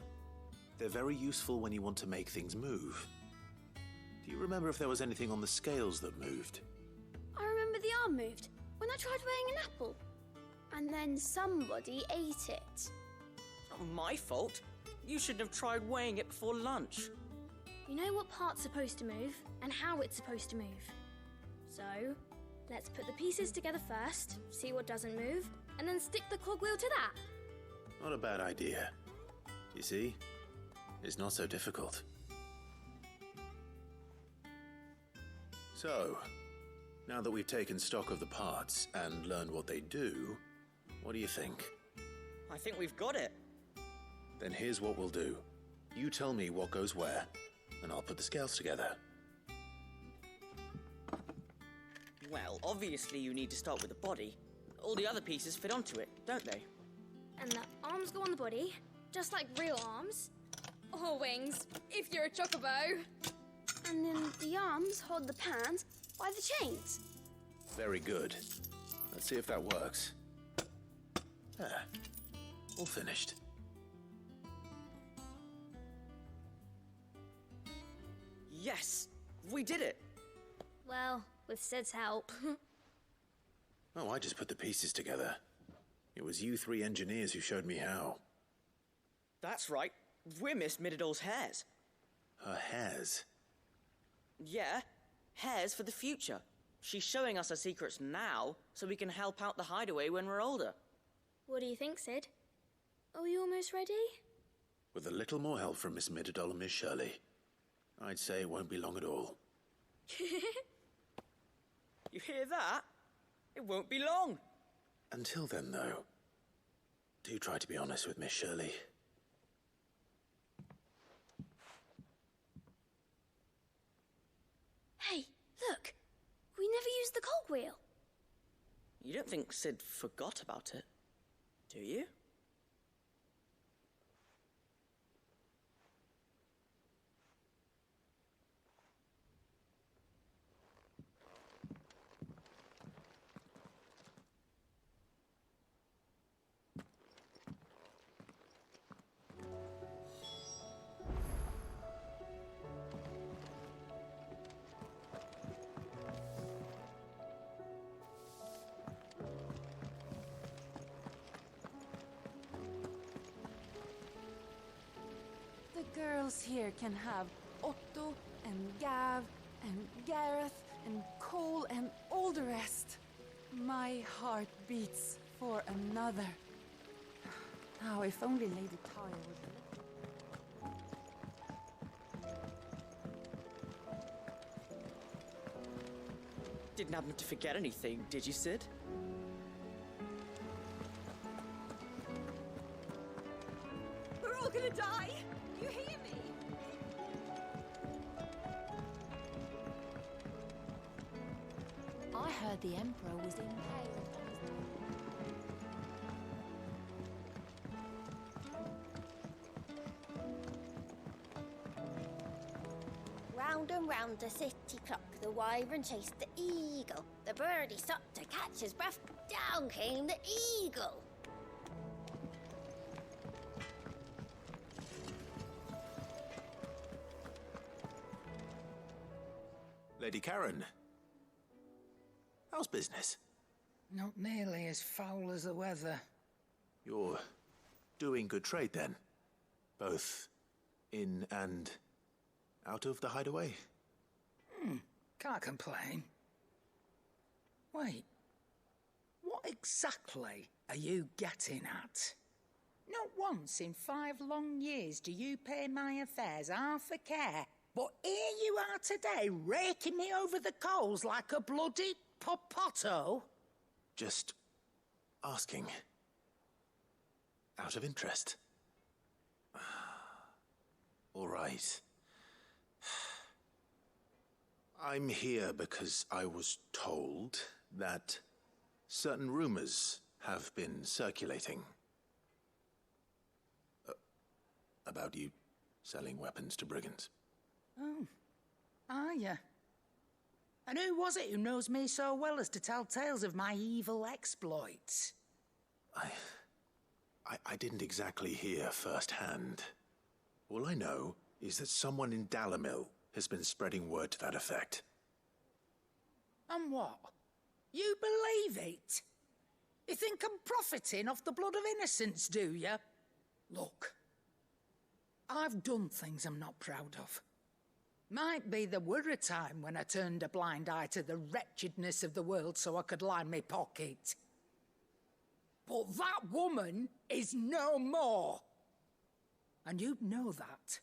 They're very useful when you want to make things move. Do you remember if there was anything on the scales that moved? I remember the arm moved when I tried weighing an apple. And then somebody ate it. Not my fault. You shouldn't have tried weighing it before lunch. You know what part's supposed to move and how it's supposed to move. So, let's put the pieces together first, see what doesn't move, and then stick the cogwheel to that. Not a bad idea. You see, it's not so difficult. So, now that we've taken stock of the parts and learned what they do, what do you think? I think we've got it. Then here's what we'll do. You tell me what goes where, and I'll put the scales together. Well, obviously you need to start with the body. All the other pieces fit onto it, don't they? And the arms go on the body, just like real arms. Or wings, if you're a chocobo. And then the arms hold the pans by the chains. Very good. Let's see if that works. There. All finished. Yes! We did it! Well, with Sid's help. Oh, I just put the pieces together. It was you three engineers who showed me how. That's right. We're Miss Midadol's hares. Her hairs? Yeah, hares for the future. She's showing us her secrets now, so we can help out the hideaway when we're older. What do you think, Sid? Are we almost ready? With a little more help from Miss Midadol and Miss Shirley, I'd say it won't be long at all. You hear that? It won't be long. Until then, though, do try to be honest with Miss Shirley. Hey, look! We never use Where's the cogwheel? You don't think Cid forgot about it, do you? The girls here can have Otto and Gav and Gareth and Cole and all the rest. My heart beats for another. Now, if only Lady Tyre would... Didn't happen to forget anything, did you, Cid? We're all gonna die! You hear me? I heard the Emperor was impaled on his... Round and round the city clock, the wyvern chased the eagle. The birdie stopped to catch his breath. Down came the eagle. Lady Karen, how's business? Not nearly as foul as the weather. You're doing good trade then? Both in and out of the hideaway? Can't complain. Wait, what exactly are you getting at? Not once in 5 long years do you pay my affairs half a care, but here you are today, raking me over the coals like a bloody popoto? Just asking. Out of interest. All right. I'm here because I was told that certain rumors have been circulating. About you selling weapons to brigands. Oh, are ya? And who was it who knows me so well as to tell tales of my evil exploits? I didn't exactly hear firsthand. All I know is that someone in Dalamil has been spreading word to that effect. And what? You believe it? You think I'm profiting off the blood of innocents, do you? Look, I've done things I'm not proud of. Might be there were a time when I turned a blind eye to the wretchedness of the world so I could line my pocket. But that woman is no more. And you'd know that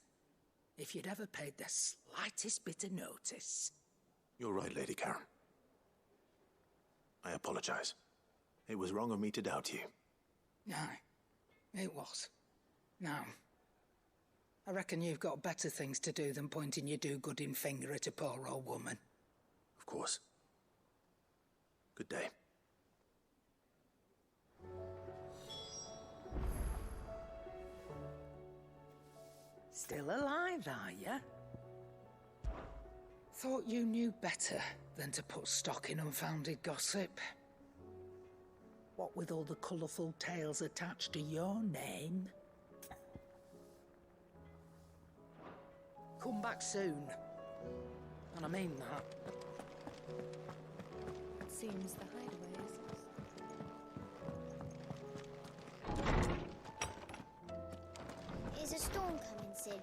if you'd ever paid the slightest bit of notice. You're right, Lady Karen. I apologize. It was wrong of me to doubt you. Aye, it was. Now, I reckon you've got better things to do than pointing your do-gooding finger at a poor old woman. Of course. Good day. Still alive, are ya? Thought you knew better than to put stock in unfounded gossip. What with all the colourful tales attached to your name. Come back soon. And I mean that. It seems the hideaway is... Is a storm coming, Cid?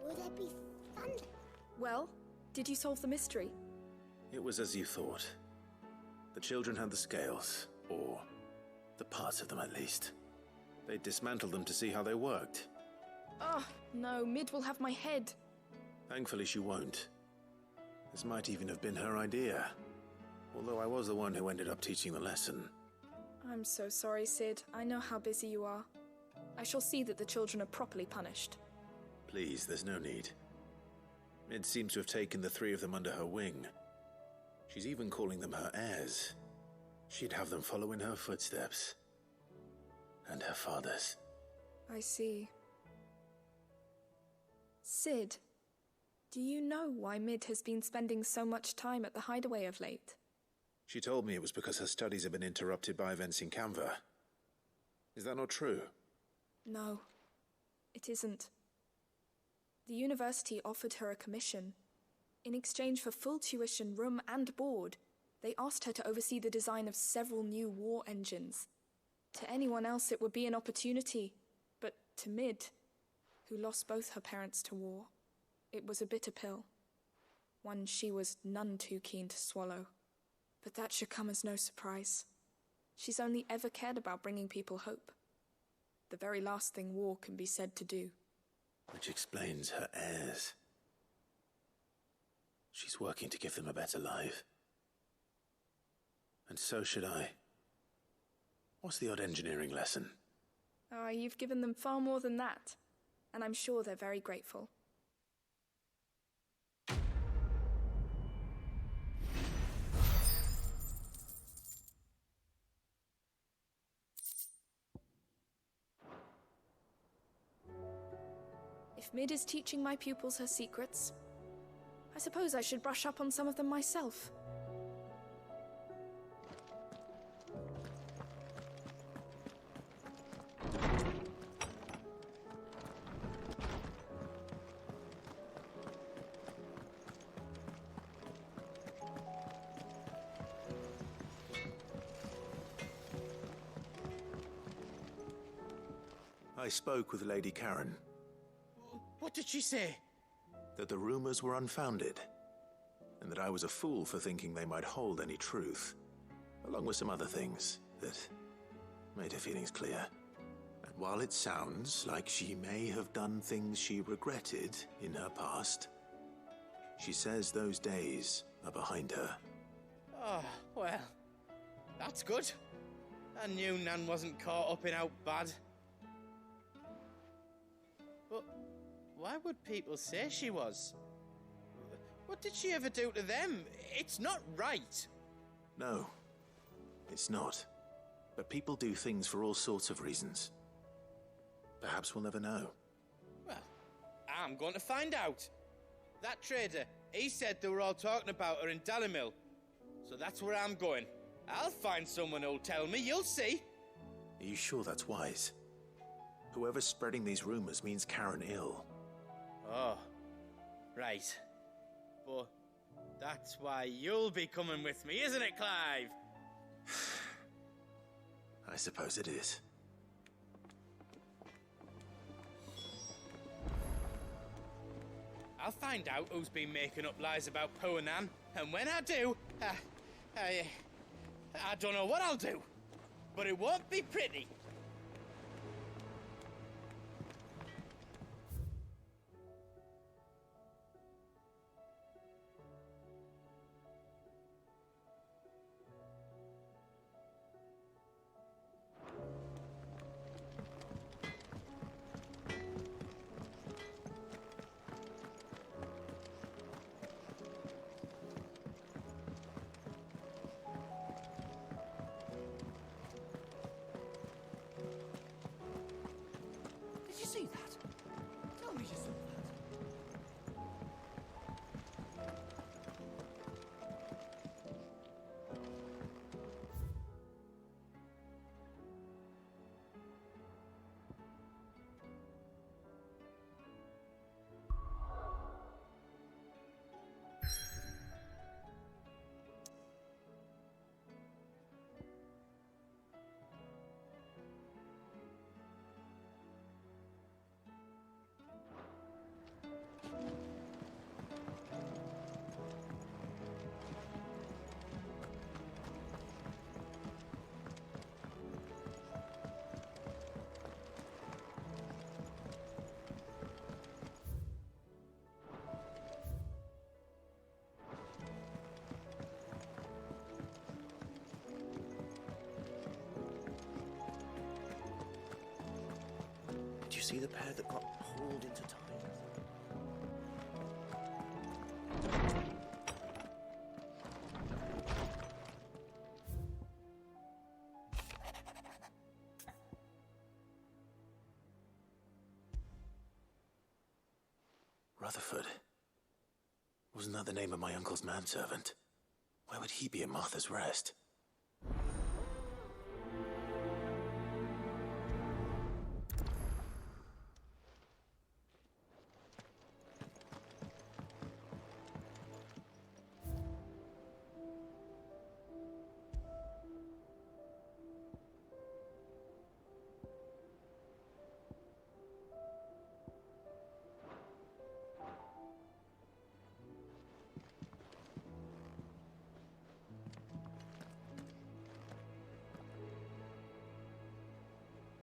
Will there be thunder? Well, did you solve the mystery? It was as you thought. The children had the scales, or the parts of them at least. They dismantled them to see how they worked. Oh, no, Mid will have my head. Thankfully she won't. This might even have been her idea. Although I was the one who ended up teaching the lesson. I'm so sorry, Cid. I know how busy you are. I shall see that the children are properly punished. Please, there's no need. Mid seems to have taken the 3 of them under her wing. She's even calling them her heirs. She'd have them follow in her footsteps. And her father's. I see. Sid, do you know why Mid has been spending so much time at the Hideaway of late? She told me it was because her studies have been interrupted by events in Canva. Is that not true? No, it isn't. The university offered her a commission. In exchange for full tuition, room and board, they asked her to oversee the design of several new war engines. To anyone else it would be an opportunity, but to Mid, who lost both her parents to war, it was a bitter pill. One she was none too keen to swallow. But that should come as no surprise. She's only ever cared about bringing people hope. The very last thing war can be said to do. Which explains her heirs. She's working to give them a better life. And so should I. What's the odd engineering lesson? You've given them far more than that. And I'm sure they're very grateful. If Mid is teaching my pupils her secrets, I suppose I should brush up on some of them myself. I spoke with Lady Karen. What did she say? That the rumors were unfounded, and that I was a fool for thinking they might hold any truth, along with some other things that made her feelings clear. And while it sounds like she may have done things she regretted in her past, she says those days are behind her. Oh, well, that's good. I knew Nan wasn't caught up in out bad. But why would people say she was? What did she ever do to them? It's not right. No, it's not. But people do things for all sorts of reasons. Perhaps we'll never know. Well, I'm going to find out. That trader, he said they were all talking about her in Dalimil. So that's where I'm going. I'll find someone who'll tell me, you'll see. Are you sure that's wise? Whoever's spreading these rumors means Karen ill. Oh, right. But that's why you'll be coming with me, isn't it, Clive? I suppose it is. I'll find out who's been making up lies about Poe and Nan, and when I do, I don't know what I'll do, but it won't be pretty. Did you see that? Tell me you saw that. Did you see the pair that got hauled into time? Rutherford. Wasn't that the name of my uncle's manservant? Why would he be at Martha's Rest?